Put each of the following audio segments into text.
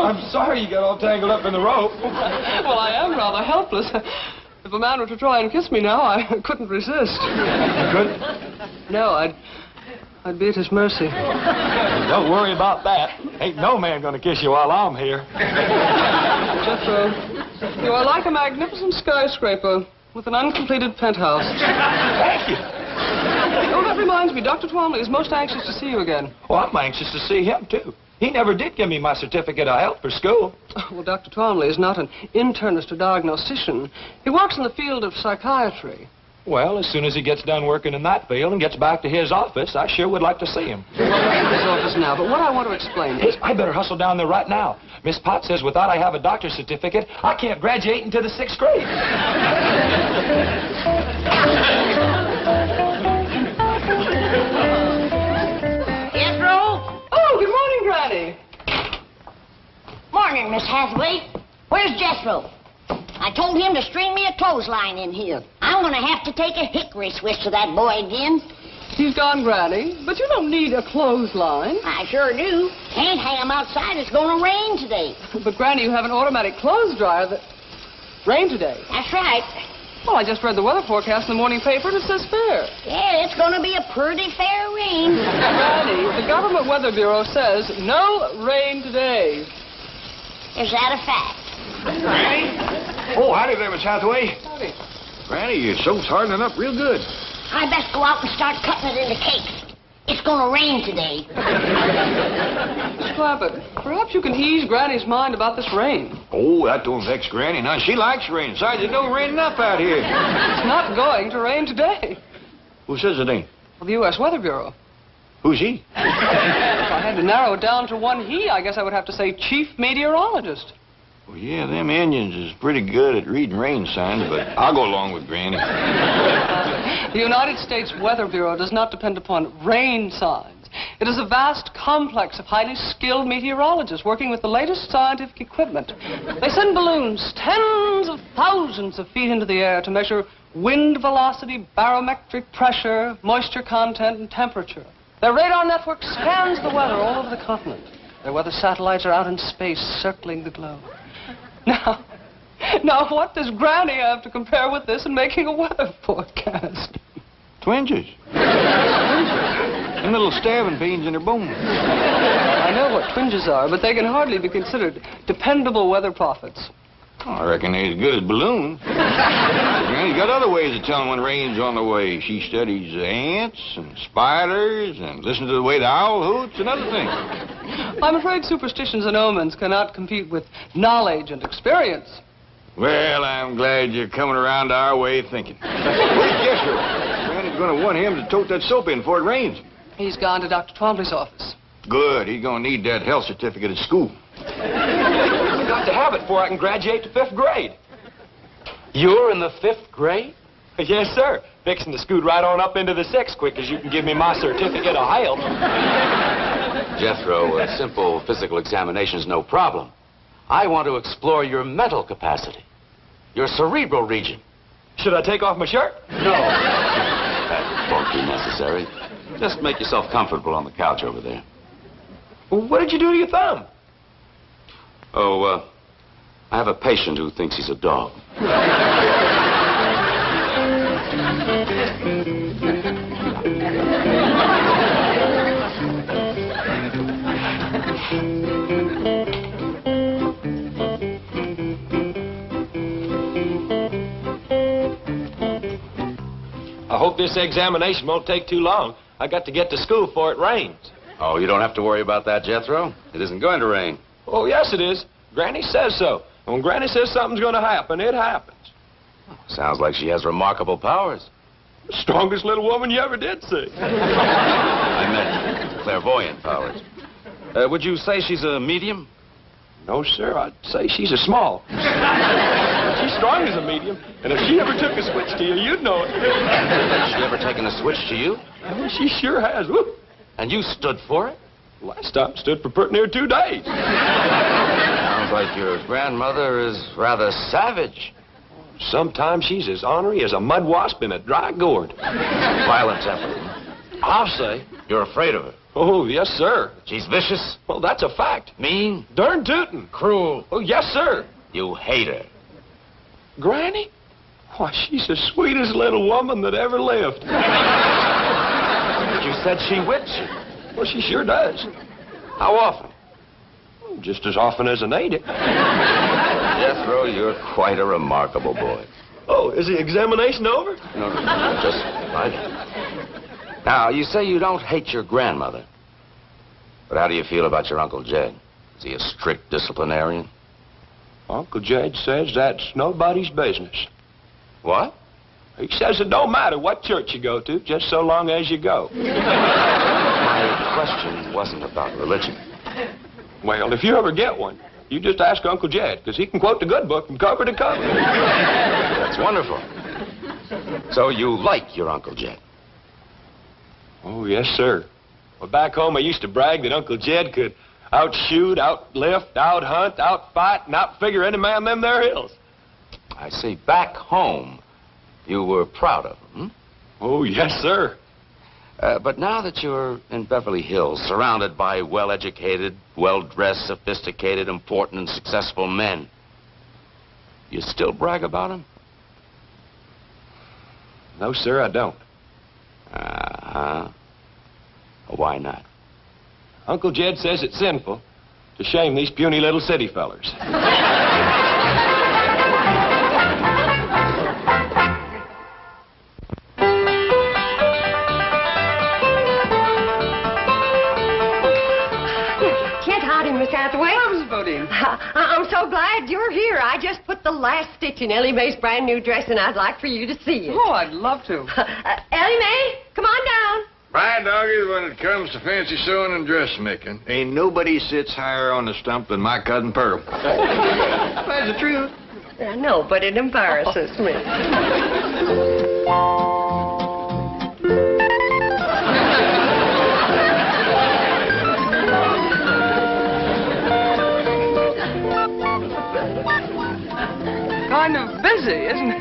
I'm sorry you got all tangled up in the rope. Well, I am rather helpless. If a man were to try and kiss me now, I couldn't resist. You couldn't? No, I'd be at his mercy. Don't worry about that. Ain't no man gonna kiss you while I'm here. Jethro, you are like a magnificent skyscraper with an uncompleted penthouse. Thank you. Oh, that reminds me, Dr. Twombly is most anxious to see you again. Well, I'm anxious to see him, too. He never did give me my certificate of health for school. Well, Dr. Twombly is not an internist or diagnostician. He works in the field of psychiatry. Well, as soon as he gets done working in that field and gets back to his office, I sure would like to see him. Well, we're in his office now, but what I want to explain is... Hey, I better hustle down there right now. Miss Potts says without I have a doctor's certificate, I can't graduate into the 6th grade. Jethro? Oh, good morning, Granny. Morning, Miss Hathaway. Where's Jethro? I told him to string me a clothesline in here. I'm going to have to take a hickory switch to that boy again. He's gone, Granny, but you don't need a clothesline. I sure do. Can't hang him outside. It's going to rain today. But, Granny, you have an automatic clothes dryer that... Rain today. That's right. Well, I just read the weather forecast in the morning paper, and it says fair. Yeah, it's going to be a pretty fair rain. Granny, the Government Weather Bureau says no rain today. Is that a fact? Granny? Oh, howdy there, Miss Hathaway. Howdy. Granny, your soap's hardening up real good. I best go out and start cutting it into cakes. It's going to rain today. Miss Clampetted, perhaps you can ease Granny's mind about this rain. Oh, that don't vex Granny. Now, she likes rain. Besides, it don't rain enough out here. It's not going to rain today. Who says it ain't? Well, the U.S. Weather Bureau. Who's he? If I had to narrow it down to one he, I guess I would have to say chief meteorologist. Well, yeah, them Indians is pretty good at reading rain signs, but I'll go along with Granny. The United States Weather Bureau does not depend upon rain signs. It is a vast complex of highly skilled meteorologists working with the latest scientific equipment. They send balloons tens of thousands of feet into the air to measure wind velocity, barometric pressure, moisture content, and temperature. Their radar network scans the weather all over the continent. Their weather satellites are out in space circling the globe. Now, what does Granny have to compare with this in making a weather forecast? Twinges. Them little stabbing pains in her bones. I know what twinges are, but they can hardly be considered dependable weather prophets. Oh, I reckon they as good as balloons. Granny's got other ways of telling when rain's on the way. She studies ants and spiders and listens to the way the owl hoots and other things. I'm afraid superstitions and omens cannot compete with knowledge and experience. Well, I'm glad you're coming around to our way of thinking. Where's Jethro? Granny's going to want him to tote that soap in before it rains. He's gone to Dr. Twombly's office. Good. He's going to need that health certificate at school. I've got to have it before I can graduate to 5th grade. You're in the 5th grade? Yes, sir. Fixing to scoot right on up into the 6th quick as you can give me my certificate of health. Jethro, a simple physical examination is no problem. I want to explore your mental capacity, your cerebral region. Should I take off my shirt? No. That won't be necessary. Just make yourself comfortable on the couch over there. Well, what did you do to your thumb? Oh, I have a patient who thinks he's a dog. I hope this examination won't take too long. I got to get to school before it rains. Oh, you don't have to worry about that, Jethro. It isn't going to rain. Oh, yes, it is. Granny says so. When Granny says something's going to happen, it happens. Sounds like she has remarkable powers. Strongest little woman you ever did see. I meant clairvoyant powers. Would you say she's a medium? No, sir. I'd say she's a small. She's strong as a medium, and if she ever took a switch to you, you'd know it. Has she ever taken a switch to you? Oh, she sure has. Woo. And you stood for it? Last time stood for pretty near 2 days. Sounds like your grandmother is rather savage. Sometimes she's as ornery as a mud wasp in a dry gourd. Violent temper. I'll say. You're afraid of her. Oh, yes, sir. She's vicious, Well, that's a fact. mean, Darn tootin'. cruel. Oh, yes, sir. You hate her. Granny? Why, she's the sweetest little woman that ever lived. You said she whips you. Well, she sure does. How often? Just as often as I need it. Jethro, you're quite a remarkable boy. Oh, is the examination over? No, just right. Now, you say you don't hate your grandmother. But how do you feel about your Uncle Jed? Is he a strict disciplinarian? Uncle Jed says that's nobody's business. What? He says it don't matter what church you go to, just so long as you go. My question wasn't about religion. Well, if you ever get one, you just ask Uncle Jed, because he can quote the good book from cover to cover. That's wonderful. So you like your Uncle Jed? Oh, yes, sir. Well, back home, I used to brag that Uncle Jed could outshoot, outlift, outhunt, outfight, and outfigure any man in them there hills. I see. Back home, you were proud of him, Oh, yes, sir. But now that you're in Beverly Hills, surrounded by well-educated, well-dressed, sophisticated, important, and successful men, you still brag about him? No, sir, I don't. Uh-huh. Why not? Uncle Jed says it's sinful to shame these puny little city fellers. Miss Hathaway. Hello, Mrs. Bodine. I'm so glad you're here. I just put the last stitch in Ellie Mae's brand new dress, and I'd like for you to see it. Oh, I'd love to. Ellie Mae, come on down. My doggies, when it comes to fancy sewing and dressmaking, ain't nobody sits higher on the stump than my cousin Pearl. That's the truth. I know, but it embarrasses me. Kind of busy, isn't it?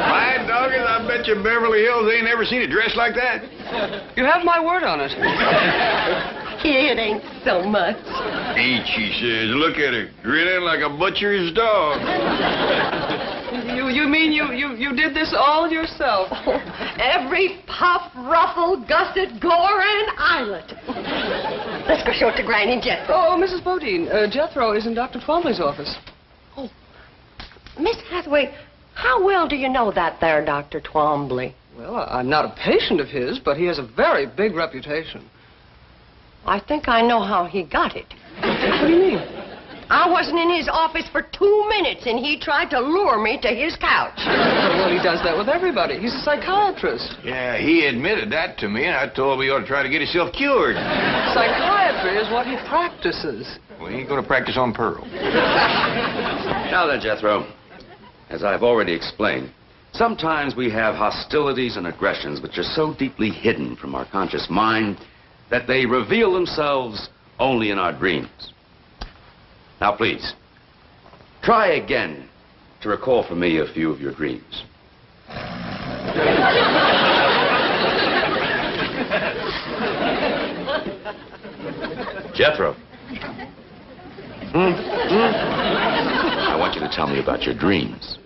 My doggies, I bet you Beverly Hills ain't ever seen a dress like that. You have my word on it. It ain't so much. Ain't, she says. Look at her, grinning like a butcher's dog. You mean you did this all yourself? Every puff, ruffle, gusset, gore, and eyelet. Let's go show it to Granny and Jethro. Oh, Mrs. Bodine, Jethro is in Dr. Twombly's office. Oh, Miss Hathaway, how well do you know that there Dr. Twombly? Well, I'm not a patient of his, but he has a very big reputation. I think I know how he got it. What do you mean? I wasn't in his office for 2 minutes, and he tried to lure me to his couch. Well, he does that with everybody. He's a psychiatrist. Yeah, he admitted that to me, and I told him he ought to try to get himself cured. Psychiatry is what he practices. Well, he ain't going to practice on Pearl. Now then, Jethro, as I've already explained, sometimes we have hostilities and aggressions which are so deeply hidden from our conscious mind that they reveal themselves only in our dreams. Now, please, try again to recall for me a few of your dreams. Jethro. I want you to tell me about your dreams.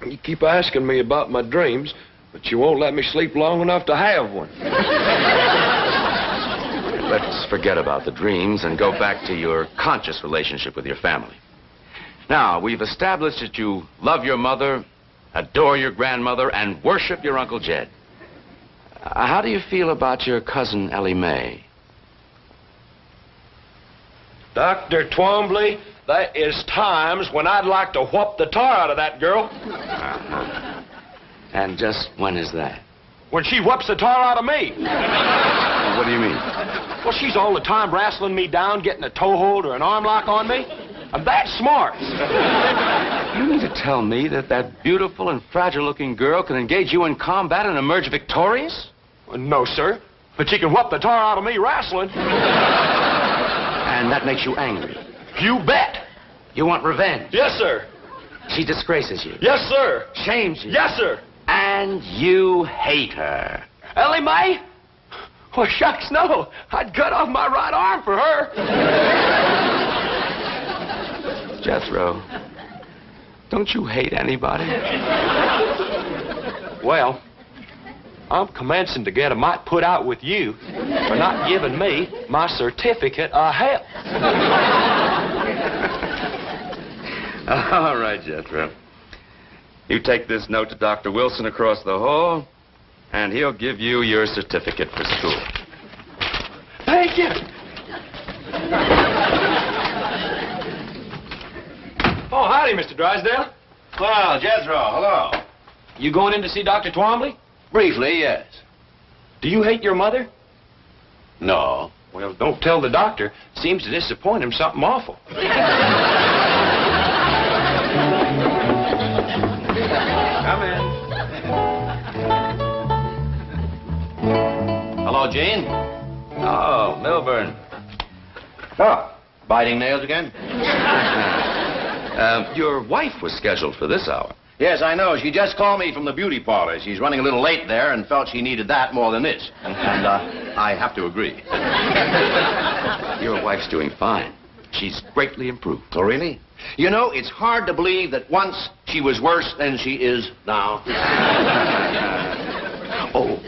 You keep asking me about my dreams, but you won't let me sleep long enough to have one. Let's forget about the dreams and go back to your conscious relationship with your family. Now, we've established that you love your mother, adore your grandmother, and worship your Uncle Jed. How do you feel about your cousin Ellie Mae? Dr. Twombly, there is times when I'd like to whoop the tar out of that girl. Uh-huh. And just when is that? When she whoops the tar out of me. What do you mean? Well, she's all the time wrestling me down, getting a toehold or an arm lock on me. I'm that smart. You mean to tell me that that beautiful and fragile-looking girl can engage you in combat and emerge victorious? No, sir. But she can whoop the tar out of me wrestling. And that makes you angry? You bet. You want revenge? Yes, sir. She disgraces you? Yes, sir. Shames you? Yes, sir. And you hate her? Ellie Mae? Well, shucks, no. I'd cut off my right arm for her. Jethro, don't you hate anybody? Well, I'm commencing to get a mite put out with you for not giving me my certificate of health. All right, Jethro. You take this note to Dr. Wilson across the hall, and he'll give you your certificate for school. Thank you. Oh, howdy, Mr. Drysdale. Well, Jethro, hello. You going in to see Dr. Twombly? Briefly, yes. Do you hate your mother? No. Well, don't tell the doctor. Seems to disappoint him something awful. Come in. Hello, Jean. Oh, Milburn. Oh, biting nails again? Your wife was scheduled for this hour. Yes, I know. She just called me from the beauty parlor. She's running a little late there and felt she needed that more than this. And I have to agree. Your wife's doing fine. She's greatly improved. Oh, really? You know, it's hard to believe that once she was worse than she is now. Oh,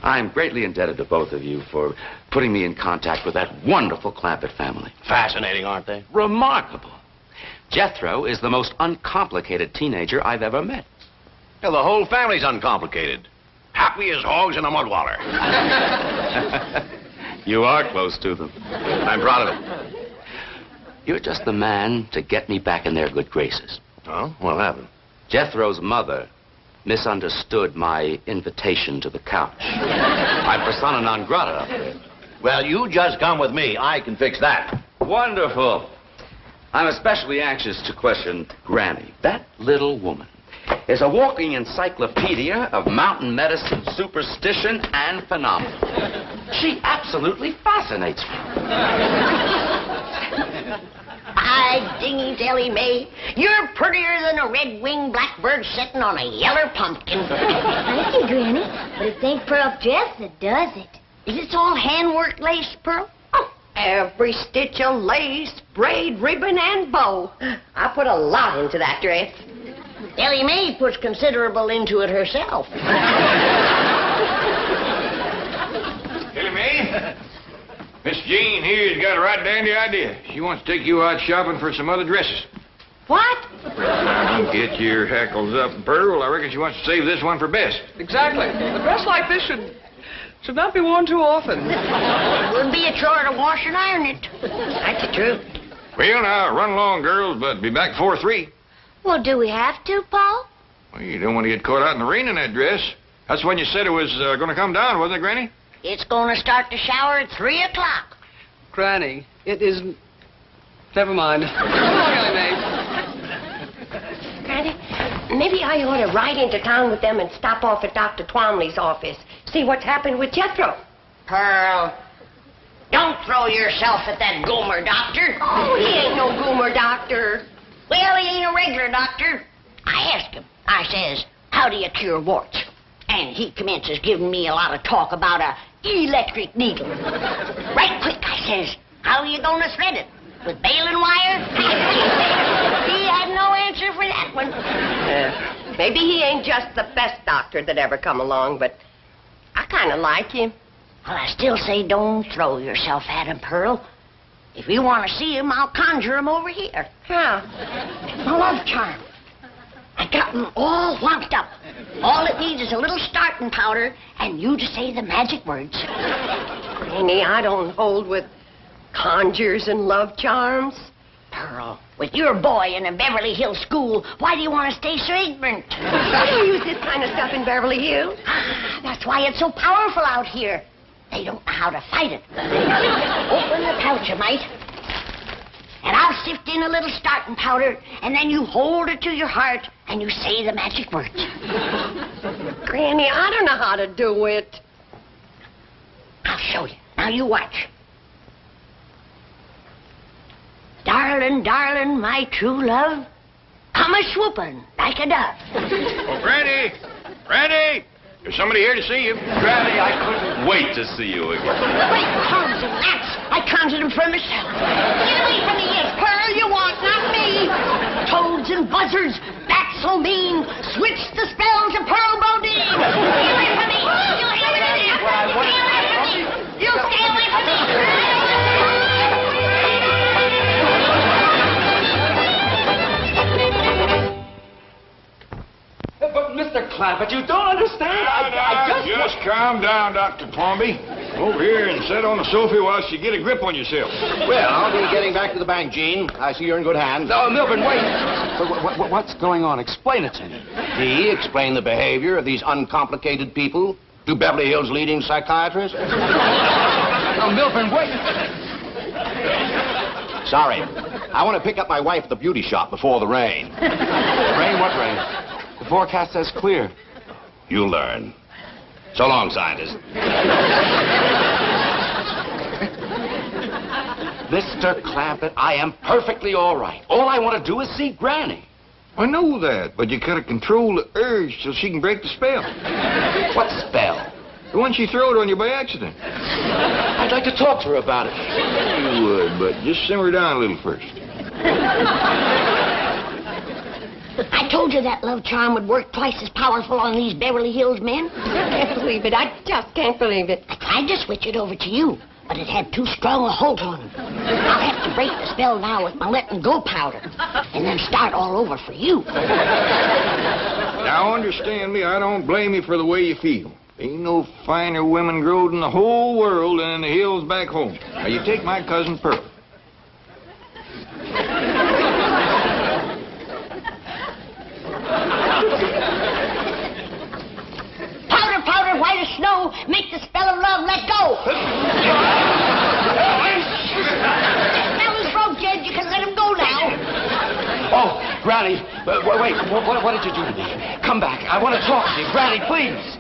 I'm greatly indebted to both of you for putting me in contact with that wonderful Clampett family. Fascinating, aren't they? Remarkable. Jethro is the most uncomplicated teenager I've ever met. Well, the whole family's uncomplicated. Happy as hogs in a mud water. You are close to them. I'm proud of it. You're just the man to get me back in their good graces. Oh, what happened? Jethro's mother misunderstood my invitation to the couch. I'm persona non grata up there. Well, you just come with me. I can fix that. Wonderful. I'm especially anxious to question Granny. That little woman is a walking encyclopedia of mountain medicine, superstition, and phenomena. She absolutely fascinates me. By dingies, Ellie Mae, you're prettier than a red-winged blackbird sitting on a yeller pumpkin. Thank you, Granny. But it ain't Pearl dress that does it. Is this all handwork lace, Pearl? Oh, every stitch of lace, braid, ribbon, and bow. I put a lot into that dress. Ellie Mae puts considerable into it herself. Ellie Mae, Miss Jean here's got a right dandy idea. She wants to take you out shopping for some other dresses. What? Don't get your hackles up, Pearl. I reckon she wants to save this one for best. Exactly. A dress like this should not be worn too often. It would be a chore to wash and iron it. That's the truth. Well, now, run along, girls, but be back before 3. Well, do we have to, Paul? Well, you don't want to get caught out in the rain in that dress. That's when you said it was going to come down, wasn't it, Granny? It's going to start to shower at 3 o'clock. Granny, it is... Never mind. Come on, Ellie Mae. Granny, maybe I ought to ride into town with them and stop off at Dr. Twombly's office. See what's happened with Jethro. Pearl, don't throw yourself at that goomer doctor. Oh, he ain't no goomer doctor. Well, he ain't a regular doctor. I asked him. I says, how do you cure warts? And he commences giving me a lot of talk about a electric needle. Right quick, I says, how are you going to thread it? With baling wire? He had no answer for that one. Maybe he ain't just the best doctor that ever come along, but I kind of like him. Well, I still say don't throw yourself at him, Pearl. If you want to see him, I'll conjure him over here. How? My love charm. I got him all wound up. All it needs is a little starting powder, and you just say the magic words. Granny, I don't hold with conjures and love charms. Pearl, with your boy in a Beverly Hills school, why do you want to stay so ignorant? I don't use this kind of stuff in Beverly Hills. That's why it's so powerful out here. They don't know how to fight it. Open the pouch a mite, and I'll sift in a little starting powder, and then you hold it to your heart, and you say the magic words. Granny, I don't know how to do it. I'll show you. Now you watch. Darling, darling, my true love, come a-swooping like a dove. Granny! Granny! There's somebody here to see you. Granny, I couldn't wait to see you again. Great comes and gnats. I counted them for myself. Get away from me, you Pearl, you want, not me. Toads and buzzards, bats so mean. Switch the spell to Pearl Bodine. Get away from me. You stay away from me. You stay away from me. But, Mr. Clampett, you don't understand. I Just calm down, Dr. Twombly. Over here and sit on the sofa whilst you get a grip on yourself. Well, I'll be getting back to the bank, Gene. I see you're in good hands. Oh, Milburn, wait. What's going on? Explain it to me. He explained the behavior of these uncomplicated people to Beverly Hills' leading psychiatrist. Oh, Milburn, wait. Sorry. I want to pick up my wife at the beauty shop before the rain. Rain? What rain? The forecast says clear. You'll learn. So long, scientist. Mr. Clampett, I am perfectly all right. All I want to do is see Granny. I know that, but you gotta control the urge so she can break the spell. What spell? The one she throwed on you by accident. I'd like to talk to her about it. You would, but just simmer down a little first. I told you that love charm would work twice as powerful on these Beverly Hills men. I can't believe it. I just can't believe it. I tried to switch it over to you, but it had too strong a hold on him. I'll have to break the spell now with my letting go powder, and then start all over for you. Now, understand me, I don't blame you for the way you feel. Ain't no finer women growed in the whole world than in the hills back home. Now, you take my cousin Pearl. Powder, powder, white as snow, make the spell of love let go. Spell is broke, Jed. You can let him go now. Oh, Granny, wait, what did you do to me? Come back. I want to talk to you. Granny, please.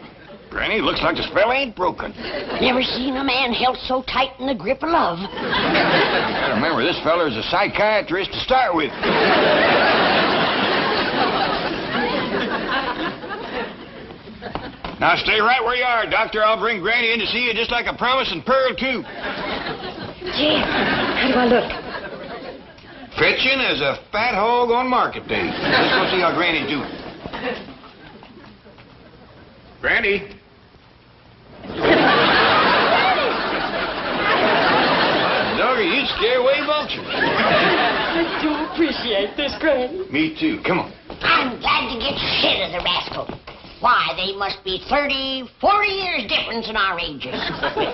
Granny, looks like the spell ain't broken. Never seen a man held so tight in the grip of love. Gotta remember, this feller's a psychiatrist to start with. Now, stay right where you are, Doctor. I'll bring Granny in to see you just like I promised, and Pearl, too. Gee, how do I look? Fetching as a fat hog on market day. Let's go see how Granny's doing. Granny? Doggy, you scare away vultures. I do appreciate this, Granny. Me, too. Come on. I'm glad to get rid of the rascal. Why, they must be 30, 40 years difference in our ages.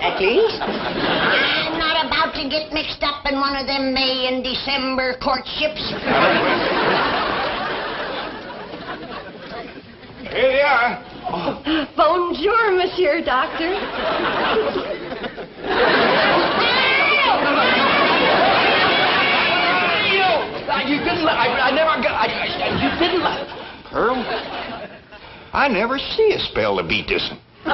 At least. I'm not about to get mixed up in one of them May and December courtships. Here they are. Bonjour, Monsieur Doctor. You didn't let... I never got... you didn't let... Pearl, I never see a spell to beat this one. I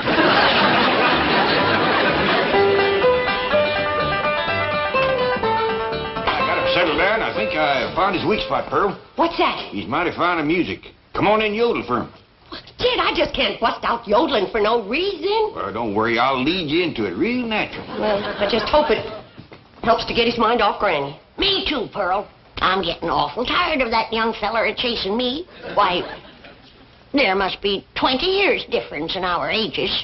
got him settled down. I think I found his weak spot, Pearl. What's that? He's mighty fond of music. Come on in, yodel for him. Jed, I just can't bust out yodeling for no reason. Well, don't worry. I'll lead you into it real natural. Well, I just hope it helps to get his mind off Granny. Me too, Pearl. I'm getting awful tired of that young feller chasing me. Why, there must be 20 years difference in our ages.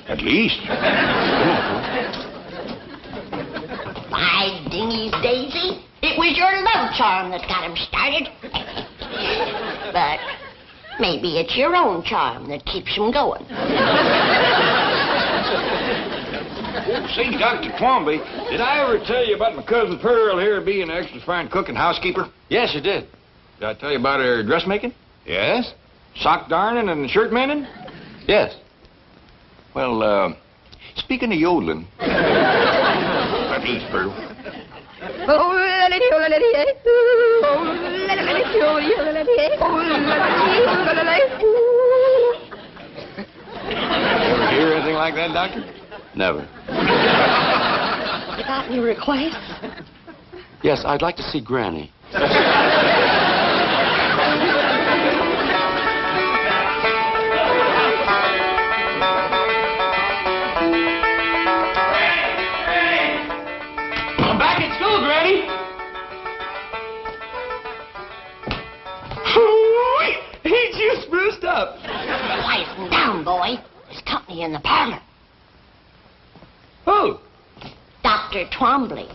At least. Come on, Pearl. By dingy's daisy, it was your love charm that got him started. But maybe it's your own charm that keeps him going. Say, Dr. Twombly, did I ever tell you about my cousin Pearl here being an extra fine cook and housekeeper? Yes, you did. Did I tell you about her dressmaking? Yes? Sock darning and shirt mending? Yes. Well, speaking of yodeling, at least, Pearl. Ever hear anything like that, Doctor? Never. You got any requests? Yes, I'd like to see Granny. in the parlor. Who? Dr. Twombly.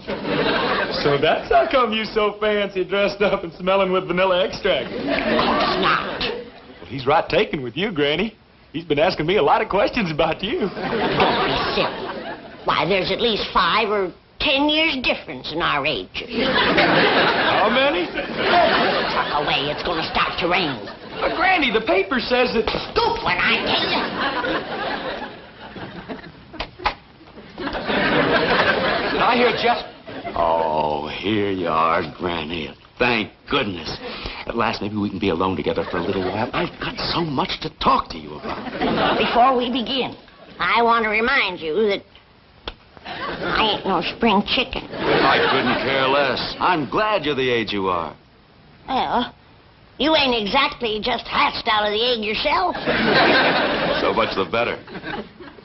So that's how come you so fancy, dressed up and smelling with vanilla extract. Of course not. Well, he's right taken with you, Granny. He's been asking me a lot of questions about you. Don't be silly. Why, there's at least 5 or 10 years difference in our ages. How many? Tuck away, it's going to start to rain. But, Granny, the paper says that... Scoop when I tell you. Did I hear Jeff? Oh, here you are, Granny. Thank goodness. At last, maybe we can be alone together for a little while. I've got so much to talk to you about. Before we begin, I want to remind you that I ain't no spring chicken. I couldn't care less. I'm glad you're the age you are. Well, you ain't exactly just hatched out of the egg yourself. So much the better.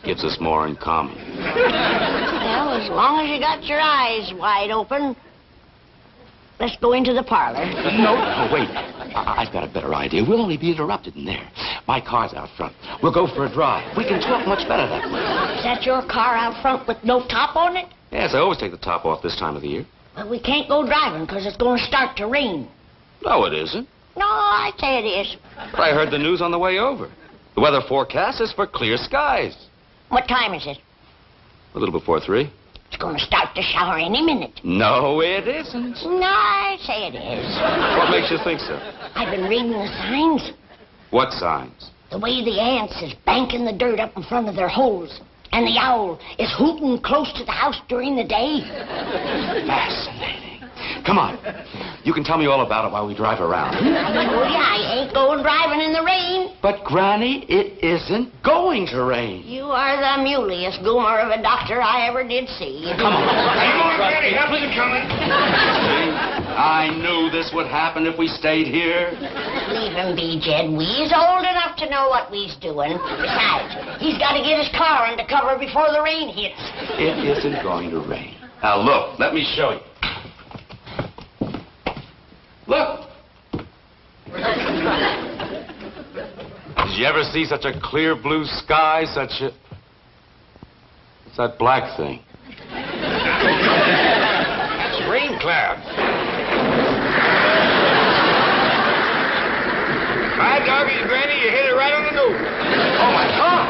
Gives us more in common. Well, as long as you got your eyes wide open, let's go into the parlor. No, wait. I've got a better idea. We'll only be interrupted in there. My car's out front. We'll go for a drive. We can talk much better that way. Is that your car out front with no top on it? Yes, I always take the top off this time of the year. Well, we can't go driving because it's going to start to rain. No, it isn't. No, I say it is. But I heard the news on the way over. The weather forecast is for clear skies. What time is it? A little before 3. It's going to start to shower any minute. No, it isn't. No, I say it is. What makes you think so? I've been reading the signs. What signs? The way the ants is banking the dirt up in front of their holes. And the owl is hooting close to the house during the day. Fascinating. Come on. You can tell me all about it while we drive around. Oh, yeah, I ain't going driving in the rain. But, Granny, it isn't going to rain. You are the muliest goomer of a doctor I ever did see. Come on. Come on, Granny, help us coming. I knew this would happen if we stayed here. Leave him be, Jed. We's old enough to know what we's doing. Besides, he's got to get his car under cover before the rain hits. It isn't going to rain. Now, look, let me show you. Look. Did you ever see such a clear blue sky, such a... What's that black thing? That's rain clouds. Hi, doggy, Granny, you hit it right on the nose. Oh, my God.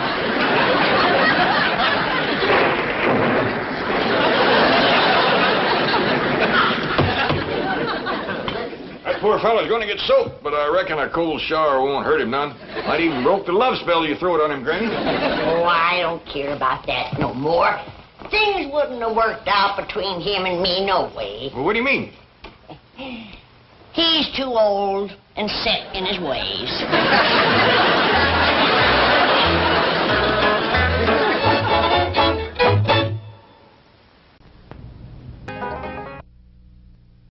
That poor fellow's going to get soaked, but I reckon a cold shower won't hurt him none. Might even broke the love spell you throw it on him, Granny. Oh, I don't care about that no more. Things wouldn't have worked out between him and me no way. Well, what do you mean? He's too old and set in his ways.